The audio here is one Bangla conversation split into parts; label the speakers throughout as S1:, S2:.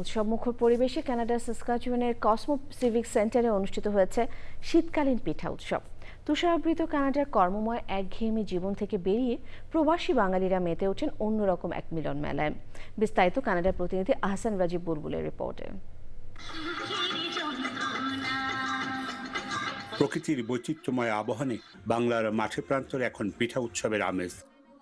S1: উৎসবমুখর পরিবেশে কানাডার সাসকাচুয়ানের কসমো সিভিক সেন্টারে অনুষ্ঠিত হয়েছে শীতকালীন পিঠা উৎসব। তুষারাবৃত কানাডার কর্মময় একঘেয়েমি জীবন থেকে বেরিয়ে প্রবাসী বাঙালিরা মেতে ওঠেন অন্যরকম এক মিলন মেলায়। বিস্তারিত কানাডার প্রতিনিধি আহসান রাজীব বুলবুলের রিপোর্টে।
S2: প্রকৃতির বৈচিত্র্যময় আবহনে বাংলার মাঠে প্রান্তরে এখন পিঠা উৎসবের আমেজ।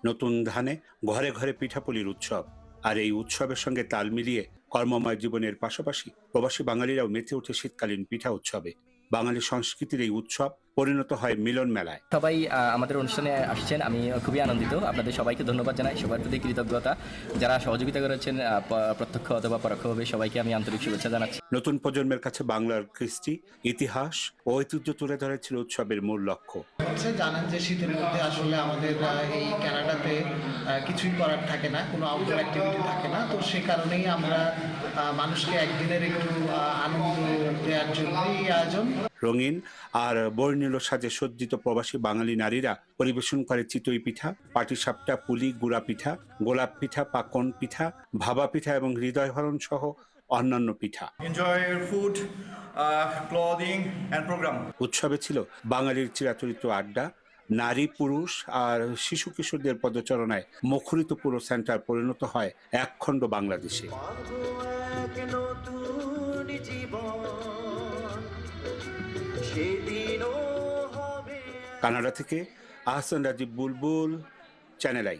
S2: নতুন ধানে ঘরে ঘরে পিঠাপুলির উৎসব। আর এই উৎসবের সঙ্গে তাল মিলিয়ে কর্মময় জীবনের পাশাপাশি প্রবাসী বাঙালিরাও মেতে ওঠে শীতকালীন পিঠা উৎসবে। বাঙালি সংস্কৃতির এই উৎসব পরিণত হয় মিলন মেলায়।
S3: সবাই আমাদের অনুষ্ঠানে আসছেন, আমি খুবই আনন্দিত। আপনাদের সবাইকে ধন্যবাদ জানাই, সবার প্রতি কৃতজ্ঞতা। যারা সহযোগিতা করেছেন প্রত্যক্ষ অথবা পরোক্ষভাবে সবাইকে আমি আন্তরিক শুভেচ্ছা জানাচ্ছি।
S2: নতুন প্রজন্মের কাছে বাংলার কৃষ্টি, ইতিহাস ও ঐতিহ্য তুলে ধরা ছিল উৎসবের মূল লক্ষ্য।
S4: জানেন যে শীতের মধ্যে আসলে আমাদের এই কানাডাতে কিছুই করার থাকে না, কোনো আউটডোর অ্যাক্টিভিটি থাকে না। তো সে কারণেই আমরা মানুষকে একদিনের একটু আনন্দ দেওয়ার জন্য এই আয়োজন।
S2: রঙিন আর বর্ণিল সাজে সজ্জিত প্রবাসী বাঙালি নারীরা পরিবেশন করে চিতই পিঠা, পাটিসাপটা, পুলি, গুড়া পিঠা, গোলাপ পিঠা, পাকন পিঠা, ভাবা পিঠা এবং হৃদয়হরণ সহ অন্যান্য পিঠা।
S5: Enjoy your food, clothing and program.
S2: উৎসবে ছিল বাঙালির চিরাচরিত আড্ডা, নারী, পুরুষ আর শিশু কিশোরদের পদচারণায় মুখরিত পুরো সেন্টার পরিণত হয় একখণ্ড বাংলাদেশে। কানাডা থেকে আহসান রাজীব বুলবুল, চ্যানেল আই।